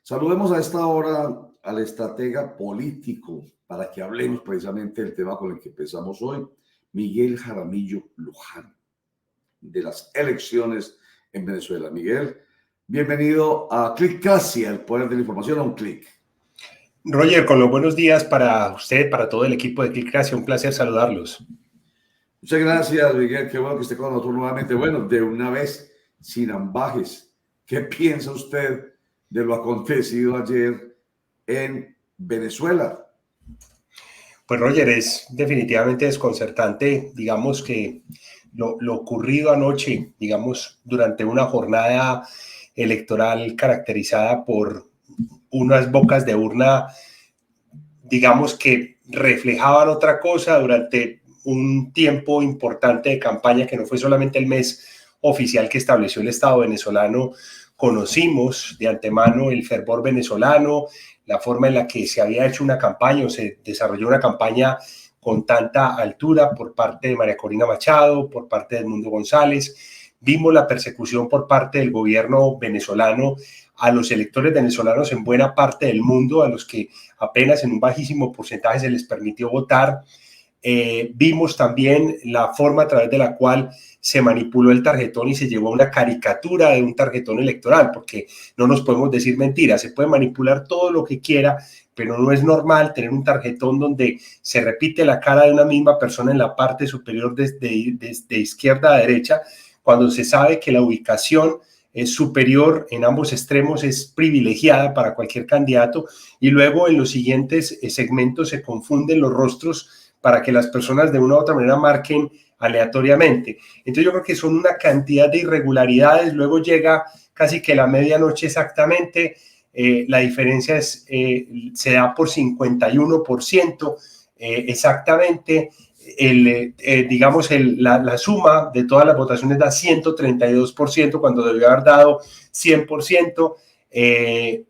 Saludemos a esta hora al estratega político para que hablemos precisamente del tema con el que empezamos hoy, Miguel Jaramillo Luján, de las elecciones en Venezuela. Miguel, bienvenido a Clickcasi, el poder de la información a un clic. Roger, con los buenos días para usted, para todo el equipo de Clickcasi, un placer saludarlos. Muchas gracias, Miguel, qué bueno que esté con nosotros nuevamente. Bueno, de una vez, sin ambajes, ¿qué piensa usted de lo acontecido ayer en Venezuela? Pues Roger, es definitivamente desconcertante, digamos que lo ocurrido anoche, digamos, durante una jornada electoral caracterizada por unas bocas de urna, digamos que reflejaban otra cosa durante un tiempo importante de campaña que no fue solamente el mes oficial que estableció el Estado venezolano. Conocimos de antemano el fervor venezolano, la forma en la que se había hecho una campaña o se desarrolló una campaña con tanta altura por parte de María Corina Machado, por parte de Edmundo González. Vimos la persecución por parte del gobierno venezolano a los electores venezolanos en buena parte del mundo, a los que apenas en un bajísimo porcentaje se les permitió votar. Vimos también la forma a través de la cual se manipuló el tarjetón y se llevó a una caricatura de un tarjetón electoral, porque no nos podemos decir mentiras, se puede manipular todo lo que quiera, pero no es normal tener un tarjetón donde se repite la cara de una misma persona en la parte superior de izquierda a derecha, cuando se sabe que la ubicación es superior en ambos extremos, es privilegiada para cualquier candidato, y luego en los siguientes segmentos se confunden los rostros para que las personas de una u otra manera marquen aleatoriamente. Entonces yo creo que son una cantidad de irregularidades. Luego llega casi que la medianoche exactamente, la diferencia se da por 51%, exactamente. La suma de todas las votaciones da 132% cuando debió haber dado 100%.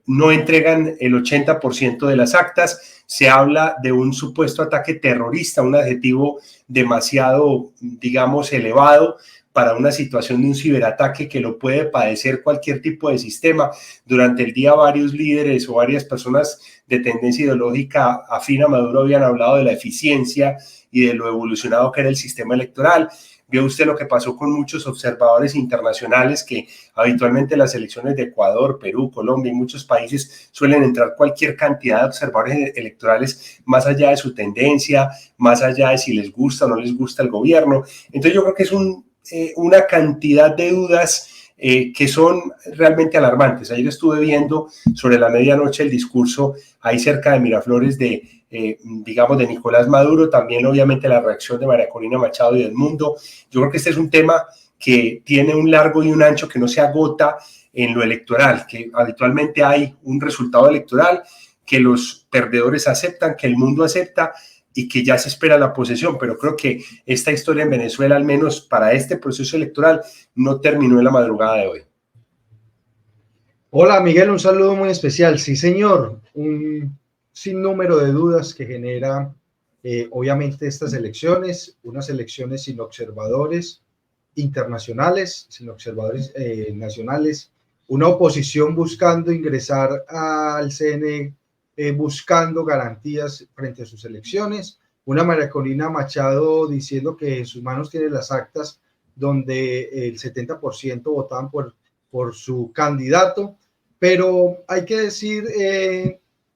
No entregan el 80% de las actas. Se habla de un supuesto ataque terrorista, un adjetivo demasiado, digamos, elevado para una situación de un ciberataque que lo puede padecer cualquier tipo de sistema. Durante el día varios líderes o varias personas de tendencia ideológica afín a Maduro habían hablado de la eficiencia y de lo evolucionado que era el sistema electoral. Vio usted lo que pasó con muchos observadores internacionales que habitualmente en las elecciones de Ecuador, Perú, Colombia y muchos países suelen entrar cualquier cantidad de observadores electorales más allá de su tendencia, más allá de si les gusta o no les gusta el gobierno. Entonces yo creo que es una cantidad de dudas que son realmente alarmantes. Ayer estuve viendo sobre la medianoche el discurso ahí cerca de Miraflores digamos, de Nicolás Maduro, también obviamente la reacción de María Corina Machado y del mundo. Yo creo que este es un tema que tiene un largo y un ancho que no se agota en lo electoral, que habitualmente hay un resultado electoral que los perdedores aceptan, que el mundo acepta y que ya se espera la posesión, pero creo que esta historia en Venezuela, al menos para este proceso electoral, no terminó en la madrugada de hoy. Hola Miguel, un saludo muy especial. Sí señor, un sinnúmero de dudas que genera obviamente estas elecciones, unas elecciones sin observadores internacionales, sin observadores nacionales, una oposición buscando ingresar al CNE, buscando garantías frente a sus elecciones, una María Corina Machado diciendo que en sus manos tiene las actas donde el 70% votaban por su candidato, pero hay que decir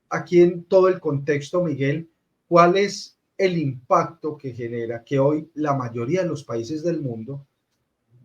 aquí en todo el contexto, Miguel, cuál es el impacto que genera que hoy la mayoría de los países del mundo,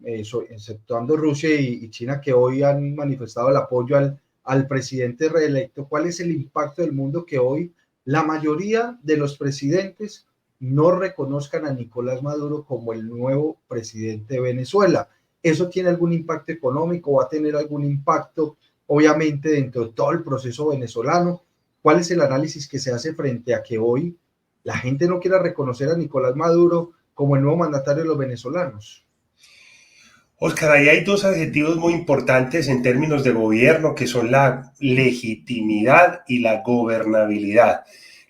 exceptuando Rusia y China, que hoy han manifestado el apoyo al presidente reelecto, cuál es el impacto del mundo que hoy la mayoría de los presidentes no reconozcan a Nicolás Maduro como el nuevo presidente de Venezuela. ¿Eso tiene algún impacto económico? ¿Va a tener algún impacto, obviamente, dentro de todo el proceso venezolano? ¿Cuál es el análisis que se hace frente a que hoy la gente no quiera reconocer a Nicolás Maduro como el nuevo mandatario de los venezolanos? Oscar, ahí hay dos adjetivos muy importantes en términos de gobierno, que son la legitimidad y la gobernabilidad.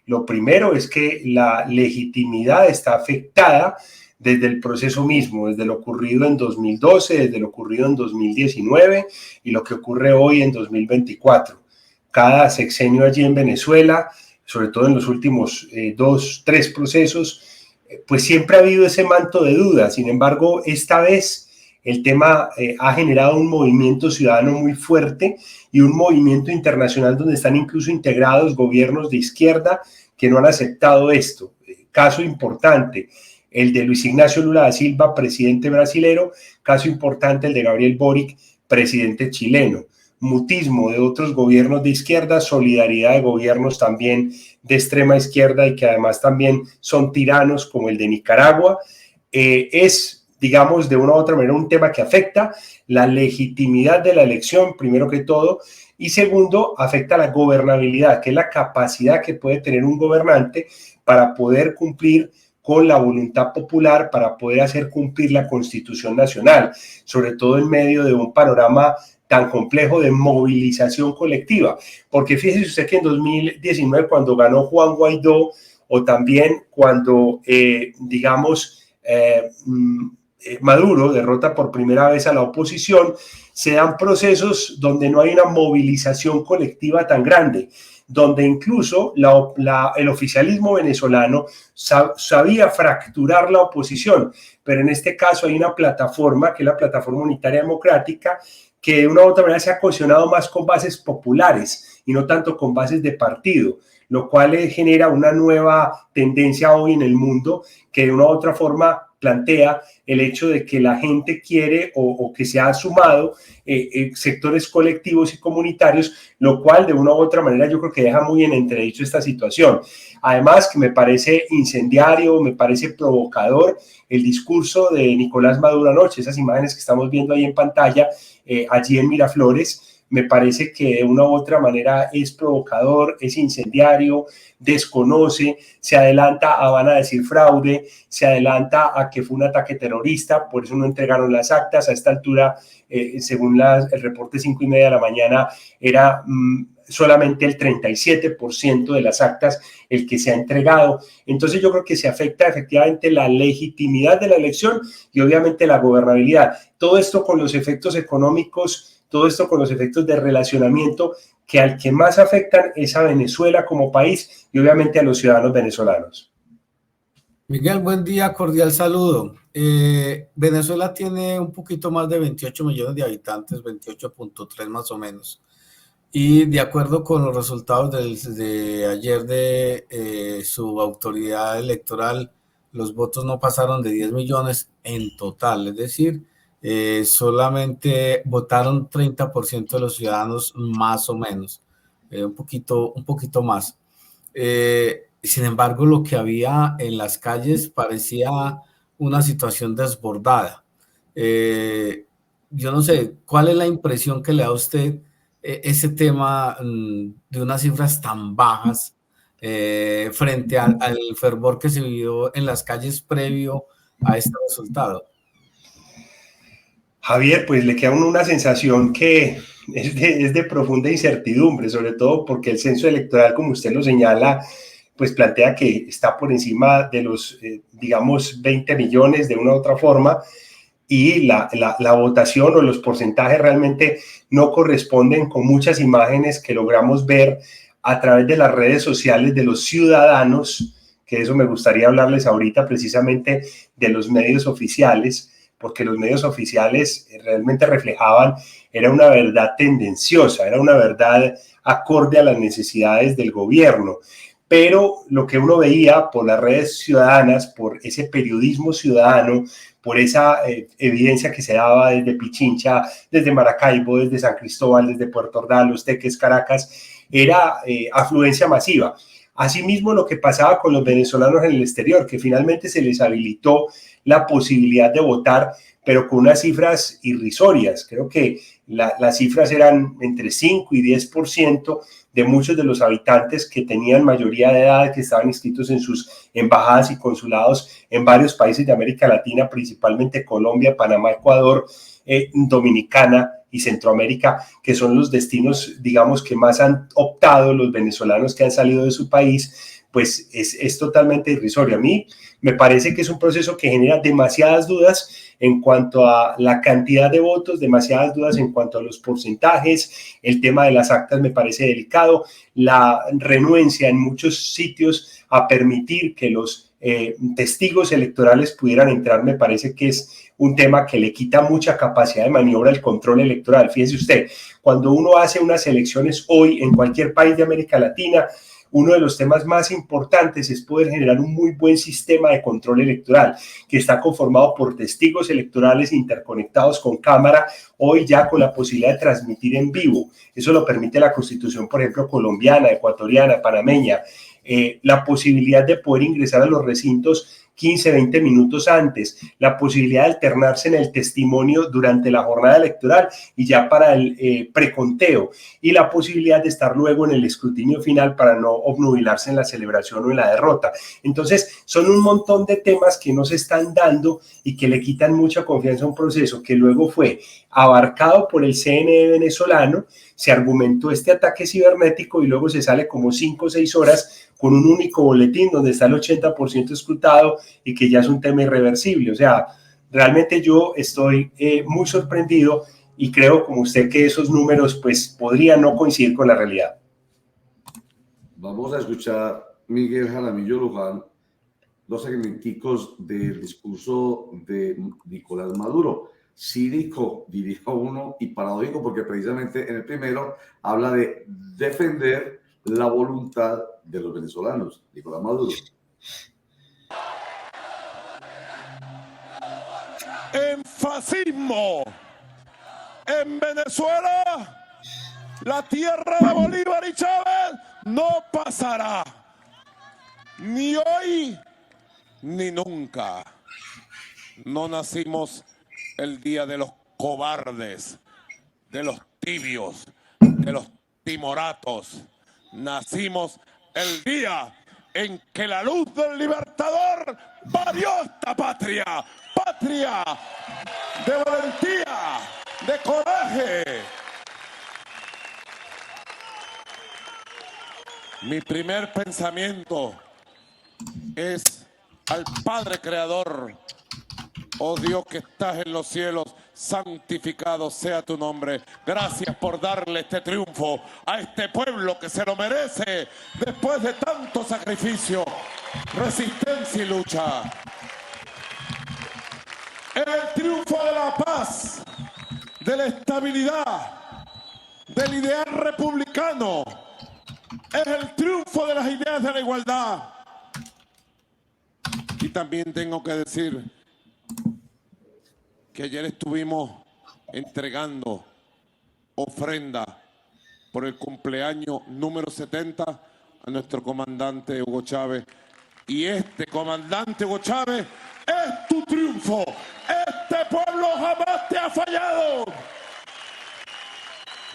Lo primero es que la legitimidad está afectada desde el proceso mismo, desde lo ocurrido en 2012, desde lo ocurrido en 2019 y lo que ocurre hoy en 2024. cada sexenio allí en Venezuela, sobre todo en los últimos 2, 3 procesos, pues siempre ha habido ese manto de dudas. Sin embargo, esta vez el tema ha generado un movimiento ciudadano muy fuerte y un movimiento internacional donde están incluso integrados gobiernos de izquierda que no han aceptado esto. Caso importante, el de Luis Ignacio Lula da Silva, presidente brasilero; caso importante, el de Gabriel Boric, presidente chileno. Mutismo de otros gobiernos de izquierda, solidaridad de gobiernos también de extrema izquierda y que además también son tiranos, como el de Nicaragua. Es, digamos, de una u otra manera un tema que afecta la legitimidad de la elección, primero que todo, y segundo, afecta la gobernabilidad, que es la capacidad que puede tener un gobernante para poder cumplir con la voluntad popular, para poder hacer cumplir la Constitución Nacional, sobre todo en medio de un panorama tan complejo de movilización colectiva. Porque fíjese usted que en 2019, cuando ganó Juan Guaidó, o también cuando, Maduro derrota por primera vez a la oposición, se dan procesos donde no hay una movilización colectiva tan grande, donde incluso el oficialismo venezolano sabía fracturar la oposición, pero en este caso hay una plataforma, que es la Plataforma Unitaria Democrática, que de una u otra manera se ha cohesionado más con bases populares y no tanto con bases de partido, lo cual genera una nueva tendencia hoy en el mundo que de una u otra forma plantea el hecho de que la gente quiere o que se ha sumado sectores colectivos y comunitarios, lo cual de una u otra manera yo creo que deja muy en entredicho esta situación. Además, que me parece incendiario, me parece provocador el discurso de Nicolás Maduro anoche, esas imágenes que estamos viendo ahí en pantalla, allí en Miraflores. Me parece que de una u otra manera es provocador, es incendiario, desconoce, se adelanta a van a decir fraude, se adelanta a que fue un ataque terrorista, por eso no entregaron las actas. A esta altura, según el reporte 5:30 de la mañana, era solamente el 37% de las actas el que se ha entregado. Entonces yo creo que se afecta efectivamente la legitimidad de la elección y obviamente la gobernabilidad. Todo esto con los efectos económicos, todo esto con los efectos de relacionamiento que al que más afectan es a Venezuela como país y obviamente a los ciudadanos venezolanos. Miguel, buen día, cordial saludo. Venezuela tiene un poquito más de 28 millones de habitantes, 28.3 más o menos. Y de acuerdo con los resultados de ayer de su autoridad electoral, los votos no pasaron de 10 millones en total, es decir, solamente votaron 30% de los ciudadanos más o menos, un poquito más. Sin embargo, lo que había en las calles parecía una situación desbordada. Yo no sé, ¿cuál es la impresión que le da a usted ese tema de unas cifras tan bajas frente al fervor que se vivió en las calles previo a este resultado? Javier, pues le queda a uno una sensación que es de profunda incertidumbre, sobre todo porque el censo electoral, como usted lo señala, pues plantea que está por encima de los, 20 millones de una u otra forma, y la votación o los porcentajes realmente no corresponden con muchas imágenes que logramos ver a través de las redes sociales de los ciudadanos, que eso me gustaría hablarles ahorita precisamente de los medios oficiales, porque los medios oficiales realmente reflejaban, era una verdad tendenciosa, era una verdad acorde a las necesidades del gobierno. Pero lo que uno veía por las redes ciudadanas, por ese periodismo ciudadano, por esa evidencia que se daba desde Pichincha, desde Maracaibo, desde San Cristóbal, desde Puerto Ordaz, Los Teques, Caracas, era afluencia masiva. Asimismo, lo que pasaba con los venezolanos en el exterior, que finalmente se les habilitó la posibilidad de votar, pero con unas cifras irrisorias. Creo que las cifras eran entre 5 y 10% de muchos de los habitantes que tenían mayoría de edad, que estaban inscritos en sus embajadas y consulados en varios países de América Latina, principalmente Colombia, Panamá, Ecuador, Dominicana y Centroamérica, que son los destinos, digamos, que más han optado los venezolanos que han salido de su país pues es totalmente irrisorio. A mí me parece que es un proceso que genera demasiadas dudas en cuanto a la cantidad de votos, demasiadas dudas en cuanto a los porcentajes. El tema de las actas me parece delicado, la renuencia en muchos sitios a permitir que los testigos electorales pudieran entrar, me parece que es un tema que le quita mucha capacidad de maniobra al control electoral. Fíjese usted, cuando uno hace unas elecciones hoy en cualquier país de América Latina, uno de los temas más importantes es poder generar un muy buen sistema de control electoral que está conformado por testigos electorales interconectados con cámara, hoy ya con la posibilidad de transmitir en vivo. Eso lo permite la Constitución, por ejemplo, colombiana, ecuatoriana, panameña. La posibilidad de poder ingresar a los recintos 15, 20 minutos antes, la posibilidad de alternarse en el testimonio durante la jornada electoral y ya para el preconteo, y la posibilidad de estar luego en el escrutinio final para no obnubilarse en la celebración o en la derrota. Entonces, son un montón de temas que no se están dando y que le quitan mucha confianza a un proceso que luego fue abarcado por el CNE venezolano, se argumentó este ataque cibernético y luego se sale como 5 o 6 horas con un único boletín donde está el 80% escrutado y que ya es un tema irreversible. O sea, realmente yo estoy muy sorprendido y creo, como usted, que esos números pues podrían no coincidir con la realidad. Vamos a escuchar Miguel Jaramillo Luján, 2 segmenticos del discurso de Nicolás Maduro. Cínico, diría uno, y paradójico, porque precisamente en el primero habla de defender la voluntad de los venezolanos. Nicolás Maduro. En fascismo, en Venezuela, la tierra de Bolívar y Chávez no pasará, ni hoy ni nunca. No nacimos el día de los cobardes, de los tibios, de los timoratos. Nacimos el día en que la luz del Libertador parió esta patria, patria de valentía, de coraje. Mi primer pensamiento es al Padre Creador. Oh Dios que estás en los cielos, santificado sea tu nombre. Gracias por darle este triunfo a este pueblo que se lo merece después de tanto sacrificio, resistencia y lucha. Es el triunfo de la paz, de la estabilidad, del ideal republicano. Es el triunfo de las ideas de la igualdad. Y también tengo que decir que ayer estuvimos entregando ofrenda por el cumpleaños número 70 a nuestro comandante Hugo Chávez. Y este comandante Hugo Chávez es tu triunfo. Este pueblo jamás te ha fallado.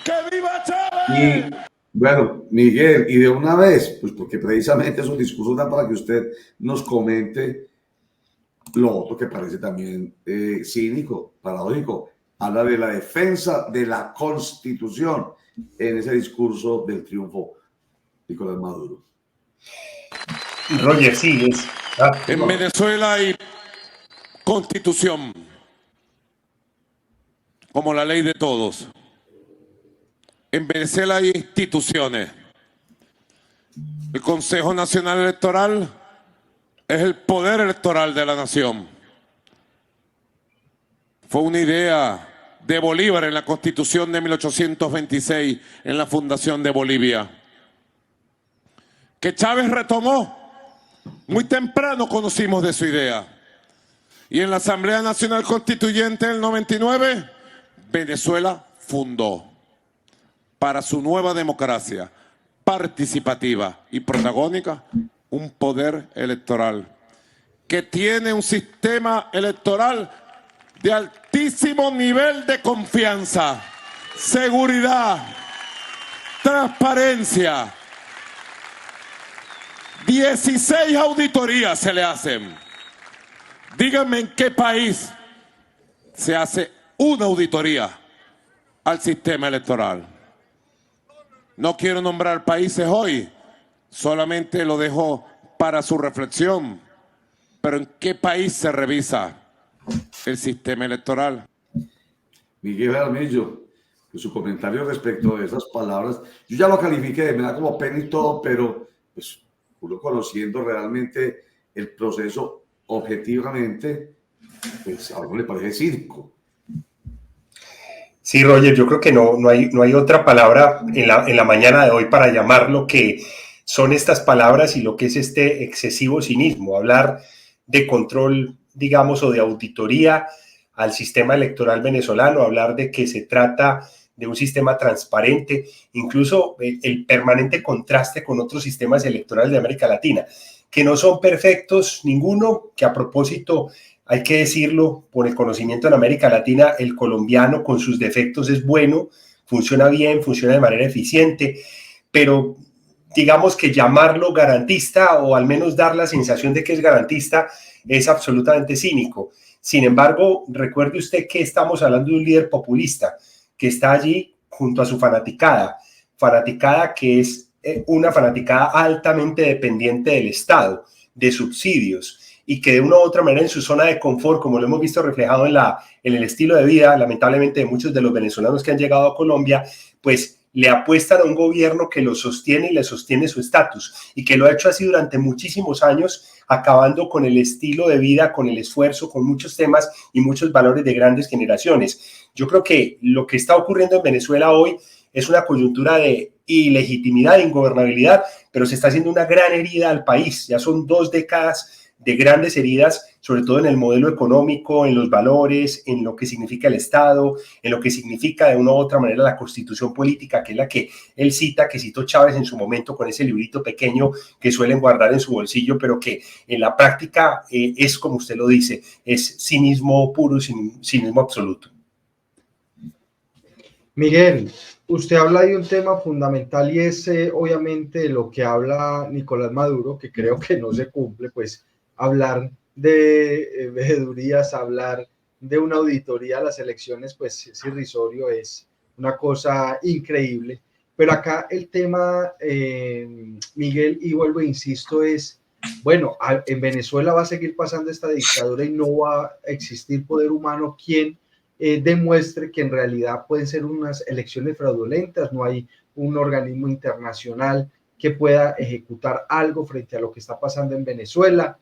¡Que viva Chávez! Bueno, Miguel, y de una vez, pues porque precisamente esos discursos dan para que usted nos comente lo otro que parece también cínico, paradójico. Habla de la defensa de la Constitución en ese discurso del triunfo Nicolás Maduro. Roger, sí, es. En Venezuela hay Constitución, como la ley de todos. En Venezuela hay instituciones. El Consejo Nacional Electoral es el poder electoral de la nación. Fue una idea de Bolívar en la Constitución de 1826, en la fundación de Bolivia, que Chávez retomó. Muy temprano conocimos de su idea. Y en la Asamblea Nacional Constituyente del 99, Venezuela fundó para su nueva democracia participativa y protagónica un poder electoral que tiene un sistema electoral de altísimo nivel de confianza, seguridad, transparencia. 16 auditorías se le hacen. Díganme en qué país se hace una auditoría al sistema electoral. No quiero nombrar países hoy, solamente lo dejo para su reflexión. Pero ¿en qué país se revisa el sistema electoral? Miguel Jaramillo, pues su comentario respecto de esas palabras, yo ya lo califiqué, me da como pena y todo, pero pues uno conociendo realmente el proceso objetivamente, pues a uno le parece circo. Sí, Roger, yo creo que no hay otra palabra en la mañana de hoy para llamarlo que son estas palabras y lo que es este excesivo cinismo, hablar de control, digamos, o de auditoría al sistema electoral venezolano, hablar de que se trata de un sistema transparente, incluso el permanente contraste con otros sistemas electorales de América Latina, que no son perfectos ninguno, que a propósito, hay que decirlo, por el conocimiento en América Latina, el colombiano con sus defectos es bueno, funciona bien, funciona de manera eficiente, pero digamos que llamarlo garantista o al menos dar la sensación de que es garantista es absolutamente cínico. Sin embargo, recuerde usted que estamos hablando de un líder populista que está allí junto a su fanaticada que es una fanaticada altamente dependiente del Estado, de subsidios, y que de una u otra manera en su zona de confort, como lo hemos visto reflejado en el estilo de vida, lamentablemente, de muchos de los venezolanos que han llegado a Colombia, pues le apuestan a un gobierno que lo sostiene y le sostiene su estatus, y que lo ha hecho así durante muchísimos años, acabando con el estilo de vida, con el esfuerzo, con muchos temas y muchos valores de grandes generaciones. Yo creo que lo que está ocurriendo en Venezuela hoy es una coyuntura de ilegitimidad, de ingobernabilidad, pero se está haciendo una gran herida al país. Ya son 2 décadas de grandes heridas, sobre todo en el modelo económico, en los valores, en lo que significa el Estado, en lo que significa de una u otra manera la constitución política, que es la que él cita, que citó Chávez en su momento con ese librito pequeño que suelen guardar en su bolsillo, pero que en la práctica es como usted lo dice, es cinismo puro, cinismo absoluto. Miguel, usted habla de un tema fundamental y es obviamente lo que habla Nicolás Maduro, que creo que no se cumple, pues hablar de veedurías, hablar de una auditoría a las elecciones, pues es irrisorio, es una cosa increíble. Pero acá el tema, Miguel, y vuelvo e insisto, es, bueno, en Venezuela va a seguir pasando esta dictadura y no va a existir poder humano quien demuestre que en realidad pueden ser unas elecciones fraudulentas, no hay un organismo internacional que pueda ejecutar algo frente a lo que está pasando en Venezuela.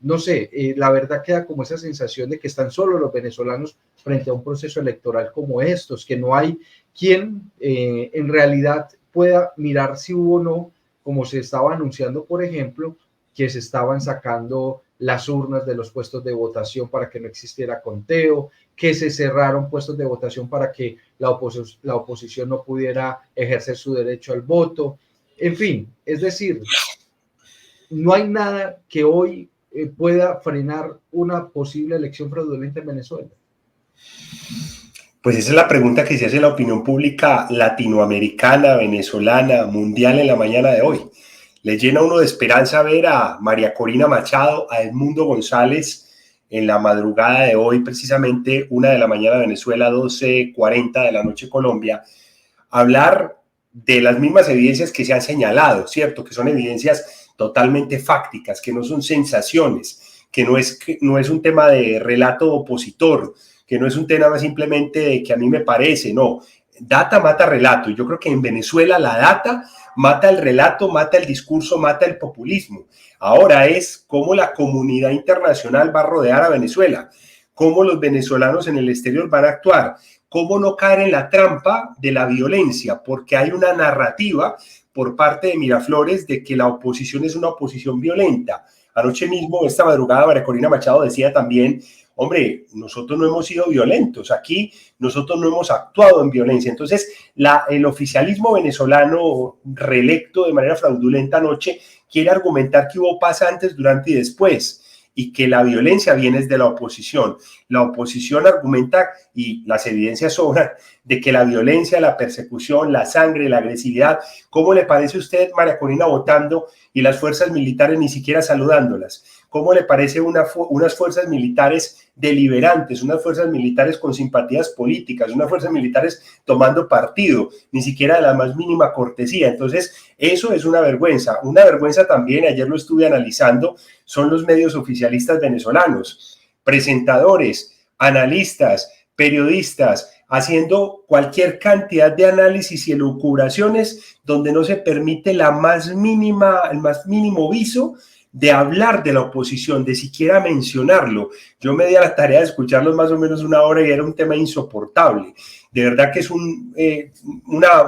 No sé, la verdad queda como esa sensación de que están solos los venezolanos frente a un proceso electoral como estos, que no hay quien en realidad pueda mirar si hubo o no, como se estaba anunciando, por ejemplo, que se estaban sacando las urnas de los puestos de votación para que no existiera conteo, que se cerraron puestos de votación para que la oposición no pudiera ejercer su derecho al voto. En fin, es decir, no hay nada que hoy pueda frenar una posible elección fraudulenta en Venezuela. Pues esa es la pregunta que se hace la opinión pública latinoamericana, venezolana, mundial en la mañana de hoy. Le llena uno de esperanza ver a María Corina Machado, a Edmundo González en la madrugada de hoy, precisamente 1 de la mañana de Venezuela, 12:40 de la noche Colombia, hablar de las mismas evidencias que se han señalado, ¿cierto? Que son evidencias totalmente fácticas, que no son sensaciones, que no es un tema de relato opositor, que no es un tema simplemente de que a mí me parece, no. Data mata relato. Y yo creo que en Venezuela la data mata el relato, mata el discurso, mata el populismo. Ahora es cómo la comunidad internacional va a rodear a Venezuela, cómo los venezolanos en el exterior van a actuar, cómo no caer en la trampa de la violencia, porque hay una narrativa por parte de Miraflores de que la oposición es una oposición violenta. Anoche mismo, esta madrugada, María Corina Machado decía también, hombre, nosotros no hemos sido violentos, aquí nosotros no hemos actuado en violencia. Entonces, el oficialismo venezolano reelecto de manera fraudulenta anoche quiere argumentar que hubo paz antes, durante y después, y que la violencia viene de la oposición. La oposición argumenta, y las evidencias sobran, de que la violencia, la persecución, la sangre, la agresividad, ¿cómo le parece a usted, María Corina, votando y las fuerzas militares ni siquiera saludándolas? ¿Cómo le parece unas fuerzas militares deliberantes, unas fuerzas militares con simpatías políticas, unas fuerzas militares tomando partido, ni siquiera de la más mínima cortesía? Entonces, eso es una vergüenza. Una vergüenza también, ayer lo estuve analizando, son los medios oficialistas venezolanos, presentadores, analistas, periodistas, haciendo cualquier cantidad de análisis y elucubraciones donde no se permite el más mínimo viso de hablar de la oposición, de siquiera mencionarlo. Yo me di a la tarea de escucharlos más o menos una hora y era un tema insoportable. De verdad que es un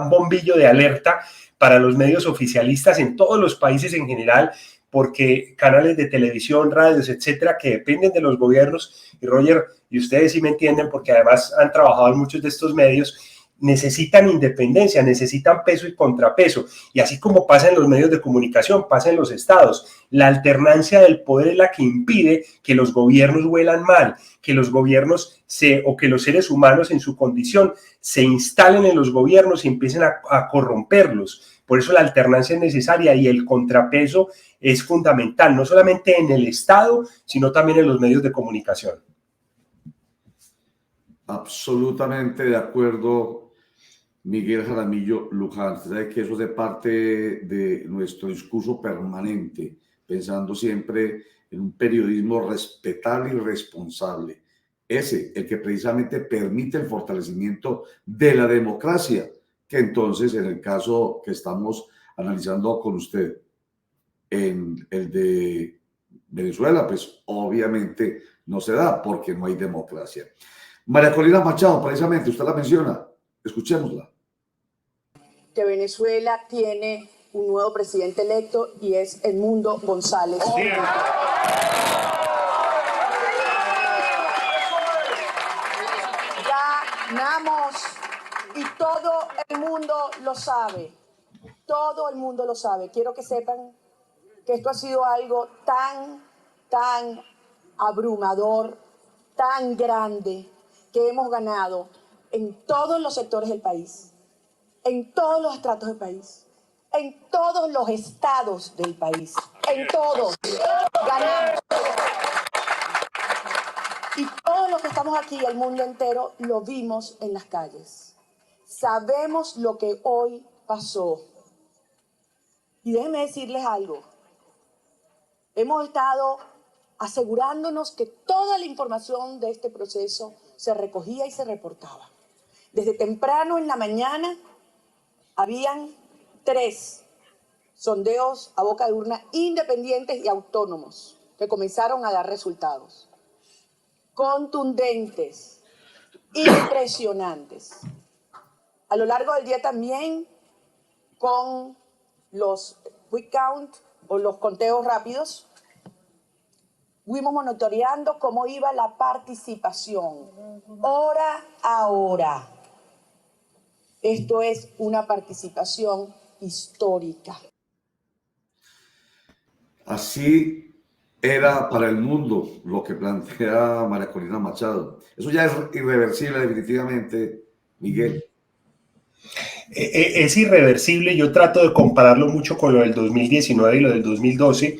bombillo de alerta para los medios oficialistas en todos los países en general, porque canales de televisión, radios, etcétera, que dependen de los gobiernos, y Roger, y ustedes sí me entienden porque además han trabajado en muchos de estos medios, necesitan independencia, necesitan peso y contrapeso, y así como pasa en los medios de comunicación, pasa en los estados. La alternancia del poder es la que impide que los gobiernos huelan mal, que los gobiernos o que los seres humanos en su condición se instalen en los gobiernos y empiecen a corromperlos. Por eso la alternancia es necesaria y el contrapeso es fundamental, no solamente en el Estado, sino también en los medios de comunicación. Absolutamente de acuerdo, Miguel Jaramillo Luján. Usted sabe que eso es de parte de nuestro discurso permanente, pensando siempre en un periodismo respetable y responsable. Ese, el que precisamente permite el fortalecimiento de la democracia, que entonces en el caso que estamos analizando con usted, en el de Venezuela, pues obviamente no se da porque no hay democracia. María Corina Machado, precisamente, usted la menciona, escuchémosla. Que Venezuela tiene un nuevo presidente electo y es Edmundo González. Sí. Ganamos y todo el mundo lo sabe. Todo el mundo lo sabe. Quiero que sepan que esto ha sido algo tan abrumador, tan grande, que hemos ganado en todos los sectores del país, en todos los estratos del país, en todos los estados del país, en todos. Ganamos. Y todos los que estamos aquí, el mundo entero, lo vimos en las calles. Sabemos lo que hoy pasó. Y déjenme decirles algo. Hemos estado asegurándonos que toda la información de este proceso se recogía y se reportaba. Desde temprano en la mañana habían 3 sondeos a boca de urna independientes y autónomos que comenzaron a dar resultados contundentes, impresionantes. A lo largo del día también con los quick count o los conteos rápidos, fuimos monitoreando cómo iba la participación, hora a hora. Esto es una participación histórica. Así era para el mundo lo que plantea María Corina Machado. Eso ya es irreversible definitivamente, Miguel. Es irreversible. Yo trato de compararlo mucho con lo del 2019 y lo del 2012,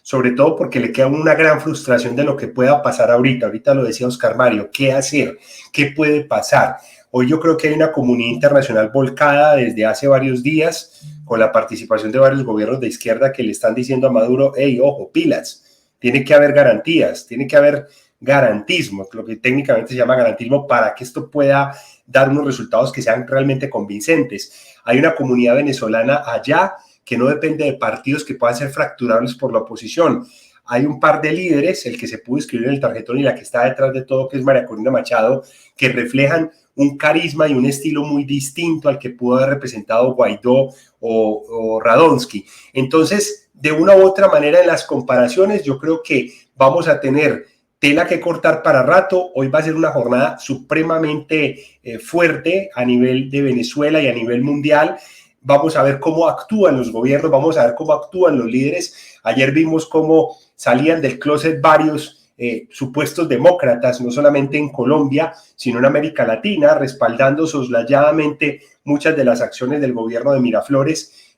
sobre todo porque le queda una gran frustración de lo que pueda pasar ahorita. Ahorita lo decía Oscar Mario, ¿qué hacer? ¿Qué puede pasar? Hoy yo creo que hay una comunidad internacional volcada desde hace varios días con la participación de varios gobiernos de izquierda que le están diciendo a Maduro, hey, ojo, pilas, tiene que haber garantías, tiene que haber garantismo, lo que técnicamente se llama garantismo, para que esto pueda dar unos resultados que sean realmente convincentes. Hay una comunidad venezolana allá que no depende de partidos que puedan ser fracturables por la oposición. Hay un par de líderes, el que se pudo escribir en el tarjetón y la que está detrás de todo, que es María Corina Machado, que reflejan un carisma y un estilo muy distinto al que pudo haber representado Guaidó o Radonsky. Entonces, de una u otra manera, en las comparaciones, yo creo que vamos a tener tela que cortar para rato. Hoy va a ser una jornada supremamente fuerte a nivel de Venezuela y a nivel mundial. Vamos a ver cómo actúan los gobiernos, vamos a ver cómo actúan los líderes. Ayer vimos cómo salían del closet varios supuestos demócratas, no solamente en Colombia, sino en América Latina, respaldando soslayadamente muchas de las acciones del gobierno de Miraflores.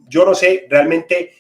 Yo no sé, realmente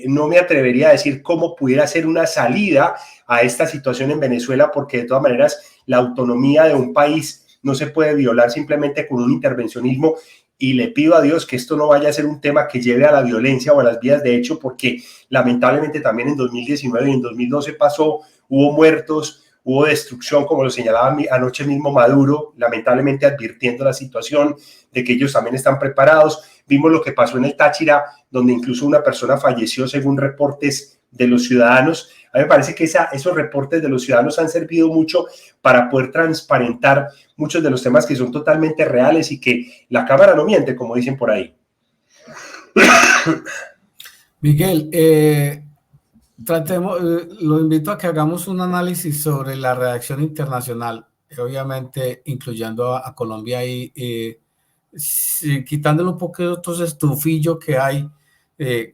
no me atrevería a decir cómo pudiera ser una salida a esta situación en Venezuela, porque de todas maneras la autonomía de un país no se puede violar simplemente con un intervencionismo, y le pido a Dios que esto no vaya a ser un tema que lleve a la violencia o a las vías de hecho, porque lamentablemente también en 2019 y en 2012 pasó, hubo muertos, hubo destrucción, como lo señalaba anoche mismo Maduro, lamentablemente advirtiendo la situación de que ellos también están preparados. Vimos lo que pasó en el Táchira, donde incluso una persona falleció según reportes de los ciudadanos. A mí me parece que esos reportes de los ciudadanos han servido mucho para poder transparentar muchos de los temas que son totalmente reales y que la cámara no miente, como dicen por ahí. Miguel, lo invito a que hagamos un análisis sobre la reacción internacional, obviamente incluyendo a Colombia y quitándole un poco de otros estufillos que hay.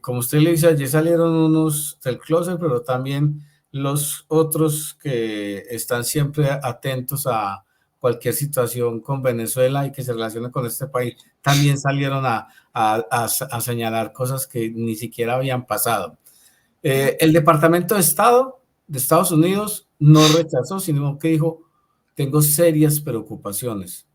Como usted le dice, ayer salieron unos del closet, pero también los otros que están siempre atentos a cualquier situación con Venezuela y que se relacione con este país, también salieron a señalar cosas que ni siquiera habían pasado. El Departamento de Estado de Estados Unidos no rechazó, sino que dijo, tengo serias preocupaciones.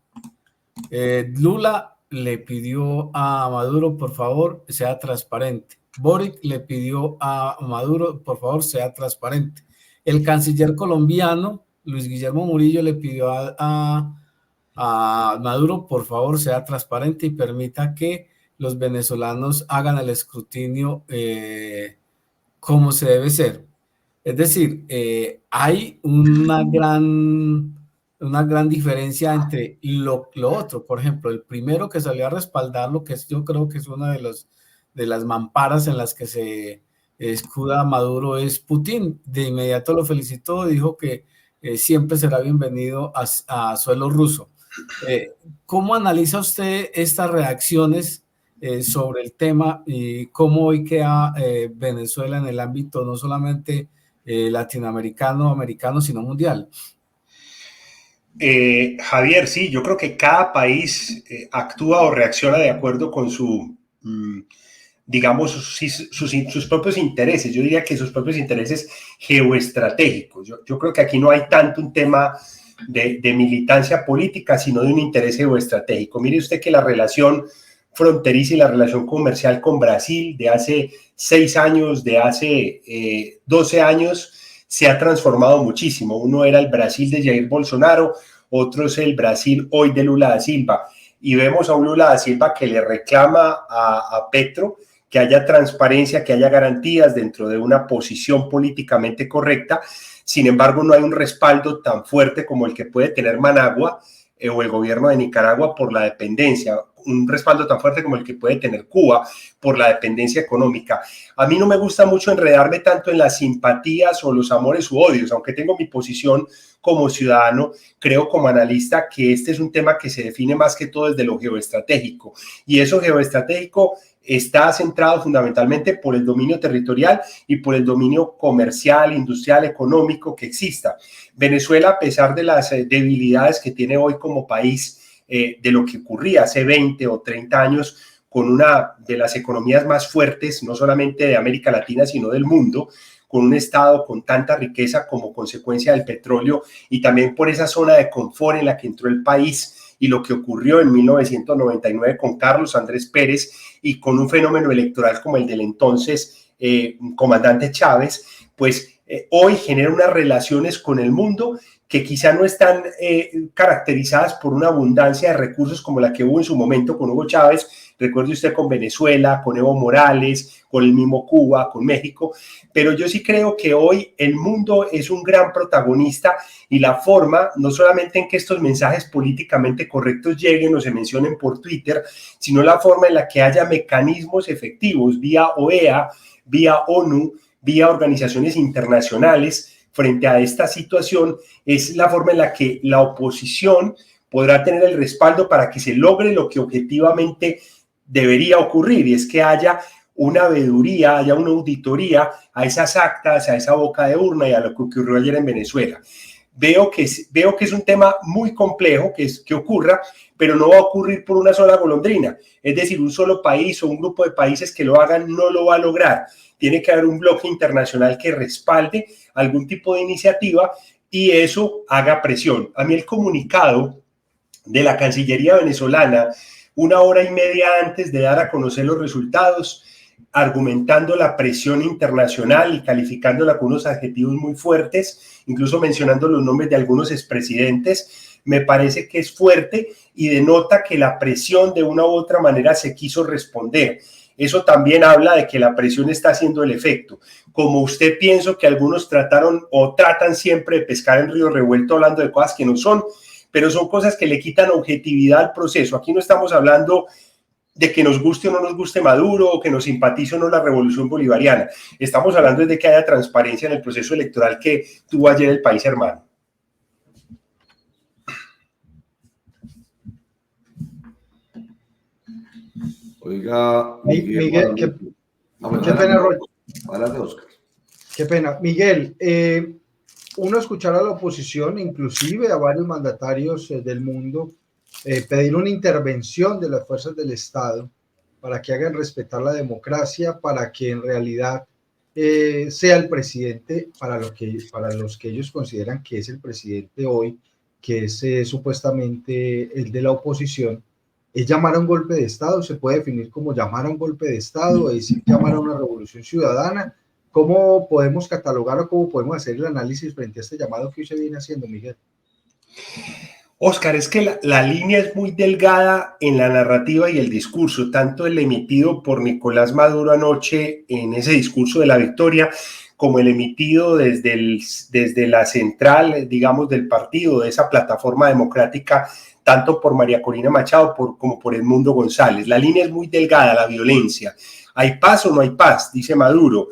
Lula le pidió a Maduro, por favor, sea transparente. Boric le pidió a Maduro, por favor, sea transparente. El canciller colombiano, Luis Guillermo Murillo, le pidió a Maduro, por favor, sea transparente y permita que los venezolanos hagan el escrutinio como se debe ser. Es decir, hay una gran diferencia entre lo otro. Por ejemplo, el primero que salió a respaldar lo que yo creo que es una de las mamparas en las que se escuda Maduro es Putin. De inmediato lo felicitó, dijo que siempre será bienvenido a suelo ruso. ¿Cómo analiza usted estas reacciones sobre el tema y cómo hoy queda Venezuela en el ámbito no solamente latinoamericano, americano, sino mundial? Javier, sí, yo creo que cada país actúa o reacciona de acuerdo con digamos, sus propios intereses. Yo diría que sus propios intereses geoestratégicos. Yo creo que aquí no hay tanto un tema de militancia política, sino de un interés geoestratégico. Mire usted que la relación fronteriza y la relación comercial con Brasil de hace 6 años, de hace 12 años, se ha transformado muchísimo. Uno era el Brasil de Jair Bolsonaro, otro es el Brasil hoy de Lula da Silva. Y vemos a un Lula da Silva que le reclama a Petro que haya transparencia, que haya garantías dentro de una posición políticamente correcta. Sin embargo, no hay un respaldo tan fuerte como el que puede tener Managua o el gobierno de Nicaragua por la dependencia, un respaldo tan fuerte como el que puede tener Cuba por la dependencia económica. A mí no me gusta mucho enredarme tanto en las simpatías o los amores u odios, aunque tengo mi posición como ciudadano, creo como analista que este es un tema que se define más que todo desde lo geoestratégico, y eso geoestratégico está centrado fundamentalmente por el dominio territorial y por el dominio comercial, industrial, económico que exista. Venezuela, a pesar de las debilidades que tiene hoy como país, de lo que ocurría hace 20 o 30 años, con una de las economías más fuertes, no solamente de América Latina, sino del mundo, con un estado con tanta riqueza como consecuencia del petróleo, y también por esa zona de confort en la que entró el país y lo que ocurrió en 1999 con Carlos Andrés Pérez y con un fenómeno electoral como el del entonces comandante Chávez, pues hoy genera unas relaciones con el mundo que quizá no están caracterizadas por una abundancia de recursos como la que hubo en su momento con Hugo Chávez. Recuerde usted con Venezuela, con Evo Morales, con el mismo Cuba, con México, pero yo sí creo que hoy el mundo es un gran protagonista, y la forma, no solamente en que estos mensajes políticamente correctos lleguen o se mencionen por Twitter, sino la forma en la que haya mecanismos efectivos vía OEA, vía ONU, vía organizaciones internacionales frente a esta situación, es la forma en la que la oposición podrá tener el respaldo para que se logre lo que objetivamente debería ocurrir, y es que haya una veeduría, haya una auditoría a esas actas, a esa boca de urna y a lo que ocurrió ayer en Venezuela. Veo que es un tema muy complejo que ocurra, pero no va a ocurrir por una sola golondrina. Es decir, un solo país o un grupo de países que lo hagan no lo va a lograr. Tiene que haber un bloque internacional que respalde algún tipo de iniciativa y eso haga presión. A mí el comunicado de la Cancillería venezolana, 1 hora y media antes de dar a conocer los resultados, argumentando la presión internacional y calificándola con unos adjetivos muy fuertes, incluso mencionando los nombres de algunos expresidentes, me parece que es fuerte y denota que la presión de una u otra manera se quiso responder. Eso también habla de que la presión está haciendo el efecto. Como usted, pienso que algunos trataron o tratan siempre de pescar en río revuelto hablando de cosas que no son, pero son cosas que le quitan objetividad al proceso. Aquí no estamos hablando de que nos guste o no nos guste Maduro o que nos simpatice o no la revolución bolivariana. Estamos hablando de que haya transparencia en el proceso electoral que tuvo ayer el país hermano. Oiga, Miguel, qué pena, Roy. Adelante, Oscar. Qué pena. Miguel, uno escuchar a la oposición, inclusive a varios mandatarios del mundo, pedir una intervención de las fuerzas del Estado para que hagan respetar la democracia, para que en realidad sea el presidente para los que ellos consideran que es el presidente hoy, que es supuestamente el de la oposición. ¿Es llamar a un golpe de Estado? ¿Se puede definir como llamar a un golpe de Estado? ¿Es decir, llamar a una revolución ciudadana? ¿Cómo podemos catalogar o cómo podemos hacer el análisis frente a este llamado que hoy se viene haciendo, Miguel? Oscar, es que la línea es muy delgada en la narrativa y el discurso, tanto el emitido por Nicolás Maduro anoche en ese discurso de la victoria, como el emitido desde la central, digamos, del partido, de esa plataforma democrática, tanto por María Corina Machado como por Edmundo González. La línea es muy delgada, la violencia. ¿Hay paz o no hay paz?, dice Maduro.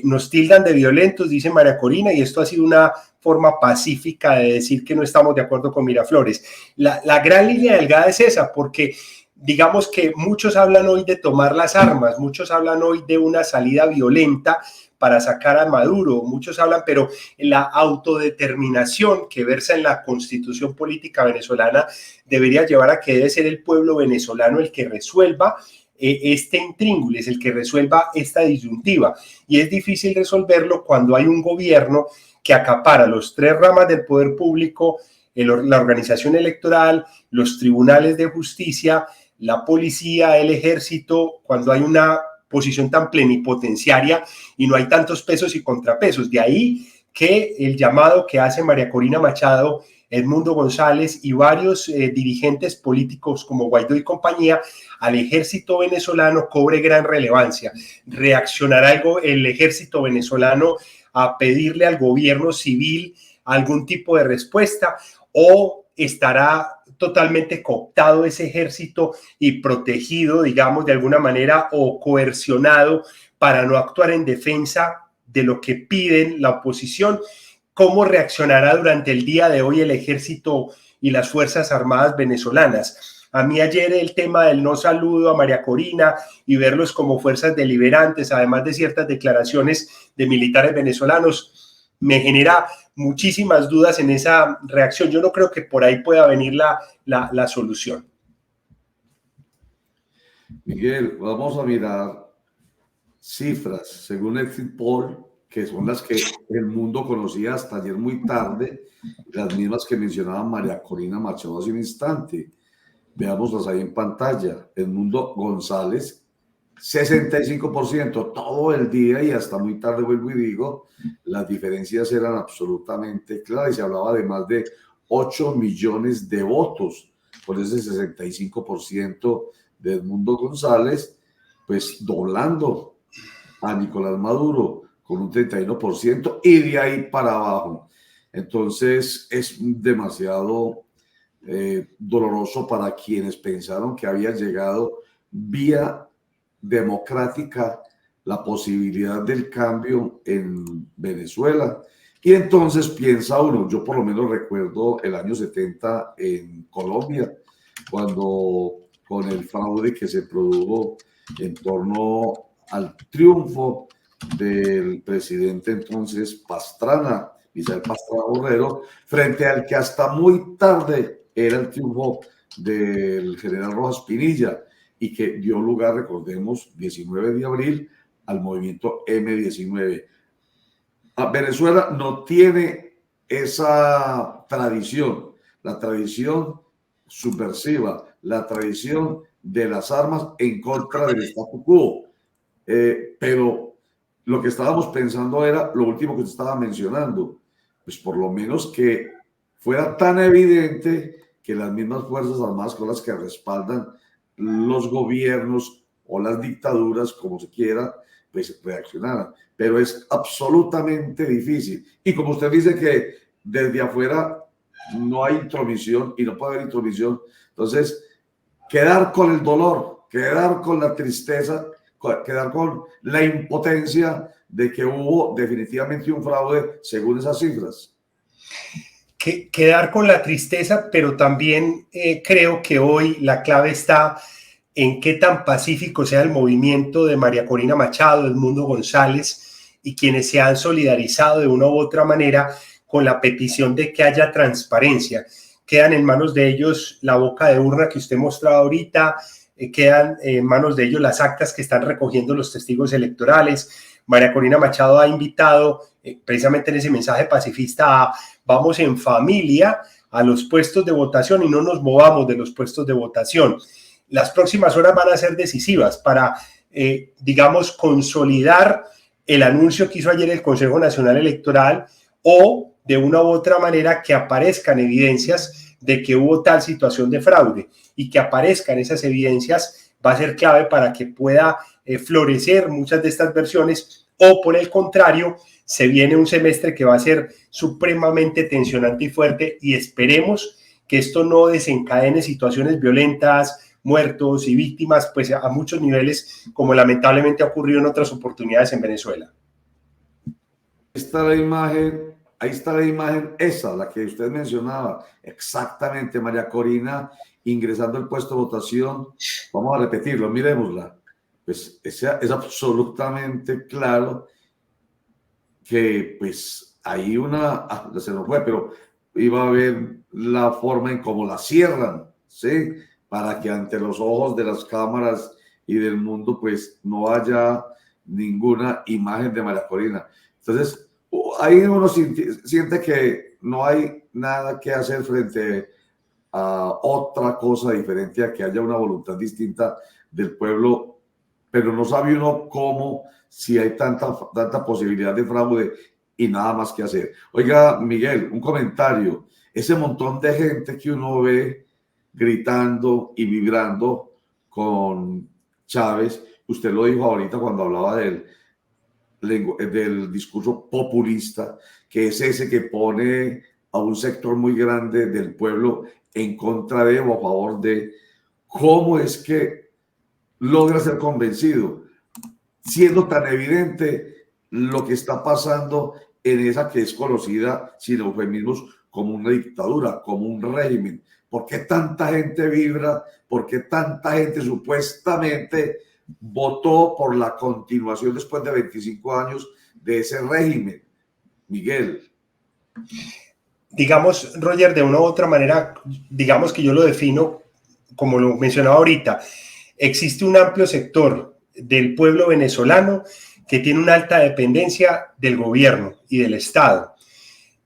Nos tildan de violentos, dice María Corina, y esto ha sido una forma pacífica de decir que no estamos de acuerdo con Miraflores. La gran línea delgada es esa, porque digamos que muchos hablan hoy de tomar las armas, muchos hablan hoy de una salida violenta para sacar a Maduro, muchos hablan, pero la autodeterminación que versa en la Constitución política venezolana debería llevar a que debe ser el pueblo venezolano el que resuelva este intríngulis, el que resuelva esta disyuntiva. Y es difícil resolverlo cuando hay un gobierno que acapara los 3 ramas del poder público, la organización electoral, los tribunales de justicia, la policía, el ejército, cuando hay una posición tan plenipotenciaria y no hay tantos pesos y contrapesos. De ahí que el llamado que hace María Corina Machado, Edmundo González y varios dirigentes políticos como Guaidó y compañía al ejército venezolano cobre gran relevancia. ¿Reaccionará el ejército venezolano a pedirle al gobierno civil algún tipo de respuesta o estará totalmente cooptado ese ejército y protegido, digamos, de alguna manera o coercionado para no actuar en defensa de lo que piden la oposición? ¿Cómo reaccionará durante el día de hoy el ejército y las Fuerzas Armadas venezolanas? A mí ayer el tema del no saludo a María Corina y verlos como fuerzas deliberantes, además de ciertas declaraciones de militares venezolanos, me genera muchísimas dudas en esa reacción. Yo no creo que por ahí pueda venir la solución. Miguel, vamos a mirar cifras según Exit Poll, que son las que el mundo conocía hasta ayer muy tarde, las mismas que mencionaba María Corina Machado hace un instante. Veámoslas ahí en pantalla. Edmundo González, 65% todo el día y hasta muy tarde, vuelvo y digo, las diferencias eran absolutamente claras y se hablaba de más de 8 millones de votos por ese 65% de Edmundo González, pues doblando a Nicolás Maduro con un 31% y de ahí para abajo. Entonces es demasiado doloroso para quienes pensaron que había llegado vía democrática la posibilidad del cambio en Venezuela. Y entonces piensa uno, yo por lo menos recuerdo el año 70 en Colombia, cuando con el fraude que se produjo en torno al triunfo del presidente entonces Pastrana, Misael Pastrana Borrero, frente al que hasta muy tarde era el triunfo del general Rojas Pinilla y que dio lugar, recordemos, 19 de abril al movimiento M19. Venezuela no tiene esa tradición, la tradición subversiva, la tradición de las armas en contra del statu quo. Pero lo que estábamos pensando era lo último que usted estaba mencionando, pues por lo menos que fuera tan evidente que las mismas Fuerzas Armadas con las que respaldan los gobiernos o las dictaduras, como se quiera, pues reaccionaran. Pero es absolutamente difícil. Y como usted dice que desde afuera no hay intromisión y no puede haber intromisión, entonces quedar con el dolor, quedar con la tristeza, quedar con la impotencia de que hubo definitivamente un fraude según esas cifras. Quedar con la tristeza, pero también creo que hoy la clave está en qué tan pacífico sea el movimiento de María Corina Machado, Edmundo González y quienes se han solidarizado de una u otra manera con la petición de que haya transparencia. Quedan en manos de ellos la boca de urna que usted mostraba ahorita, quedan en manos de ellos las actas que están recogiendo los testigos electorales. María Corina Machado ha invitado precisamente en ese mensaje pacifista a vamos en familia a los puestos de votación y no nos movamos de los puestos de votación. Las próximas horas van a ser decisivas para, digamos, consolidar el anuncio que hizo ayer el Consejo Nacional Electoral o de una u otra manera que aparezcan evidencias de que hubo tal situación de fraude y que aparezcan esas evidencias va a ser clave para que pueda florecer muchas de estas versiones o por el contrario se viene un semestre que va a ser supremamente tensionante y fuerte y esperemos que esto no desencadene situaciones violentas, muertos y víctimas pues a muchos niveles como lamentablemente ha ocurrido en otras oportunidades en Venezuela. Ahí está la imagen esa, la que usted mencionaba, exactamente, María Corina ingresando al puesto de votación. Vamos a repetirlo, miremosla. Pues es absolutamente claro que pues hay se nos fue, pero iba a ver la forma en cómo la cierran, ¿sí? Para que ante los ojos de las cámaras y del mundo pues no haya ninguna imagen de María Corina. Entonces, ahí uno siente que no hay nada que hacer frente a otra cosa diferente a que haya una voluntad distinta del pueblo, pero no sabe uno cómo, si hay tanta posibilidad de fraude y nada más que hacer. Oiga, Miguel, un comentario. Ese montón de gente que uno ve gritando y vibrando con Chávez, usted lo dijo ahorita cuando hablaba del discurso populista, que es ese que pone a un sector muy grande del pueblo en contra de o a favor de. ¿Cómo es que logra ser convencido, siendo tan evidente lo que está pasando en esa que es conocida, sin eufemismos, como una dictadura, como un régimen? ¿Por qué tanta gente vibra? ¿Por qué tanta gente supuestamente votó por la continuación después de 25 años de ese régimen? Miguel. Digamos, Roger, de una u otra manera, digamos que yo lo defino, como lo mencionaba ahorita, existe un amplio sector del pueblo venezolano que tiene una alta dependencia del gobierno y del Estado.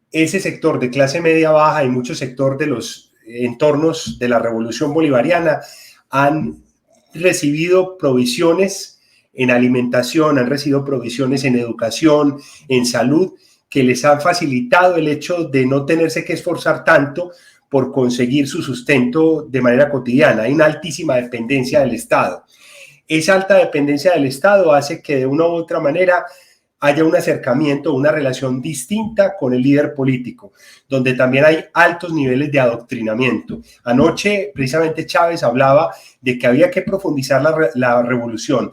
Ese sector de clase media baja y mucho sector de los entornos de la revolución bolivariana han recibido provisiones en alimentación, han recibido provisiones en educación, en salud, que les han facilitado el hecho de no tenerse que esforzar tanto por conseguir su sustento de manera cotidiana. Hay una altísima dependencia del Estado. Esa alta dependencia del Estado hace que de una u otra manera haya un acercamiento, una relación distinta con el líder político, donde también hay altos niveles de adoctrinamiento. Anoche, precisamente, Chávez hablaba de que había que profundizar la revolución,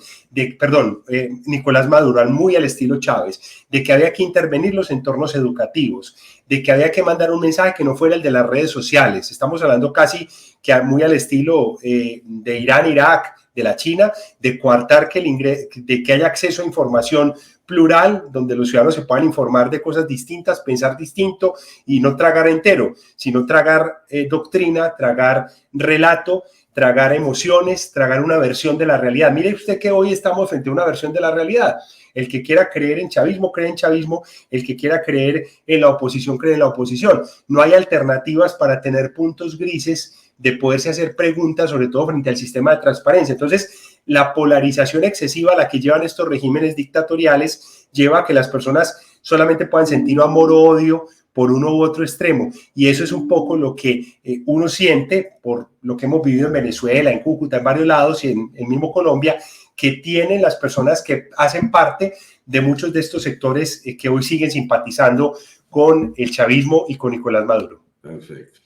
Nicolás Maduro, muy al estilo Chávez, de que había que intervenir los entornos educativos, de que había que mandar un mensaje que no fuera el de las redes sociales. Estamos hablando casi que muy al estilo de Irán, Irak, de la China, de coartar de que haya acceso a información plural, donde los ciudadanos se puedan informar de cosas distintas, pensar distinto y no tragar entero, sino tragar doctrina, tragar relato, tragar emociones, tragar una versión de la realidad. Mire usted que hoy estamos frente a una versión de la realidad. El que quiera creer en chavismo, cree en chavismo. El que quiera creer en la oposición, cree en la oposición. No hay alternativas para tener puntos grises de poderse hacer preguntas, sobre todo frente al sistema de transparencia. Entonces, la polarización excesiva a la que llevan estos regímenes dictatoriales lleva a que las personas solamente puedan sentir amor o odio por uno u otro extremo. Y eso es un poco lo que uno siente por lo que hemos vivido en Venezuela, en Cúcuta, en varios lados y en mismo Colombia, que tienen las personas que hacen parte de muchos de estos sectores que hoy siguen simpatizando con el chavismo y con Nicolás Maduro. Perfecto.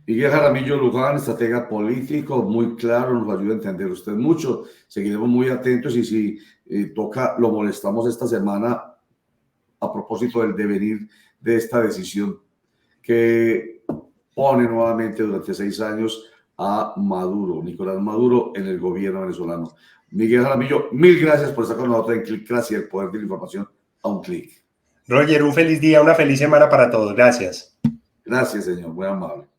Miguel Jaramillo Luján, estratega político, muy claro, nos ayuda a entender usted mucho. Seguiremos muy atentos y si toca, lo molestamos esta semana a propósito del devenir de esta decisión que pone nuevamente durante 6 años a Maduro, Nicolás Maduro, en el gobierno venezolano. Miguel Jaramillo, mil gracias por estar con nosotros en Clickracia, el poder de la información a un clic. Roger, un feliz día, una feliz semana para todos. Gracias. Gracias, señor, muy amable.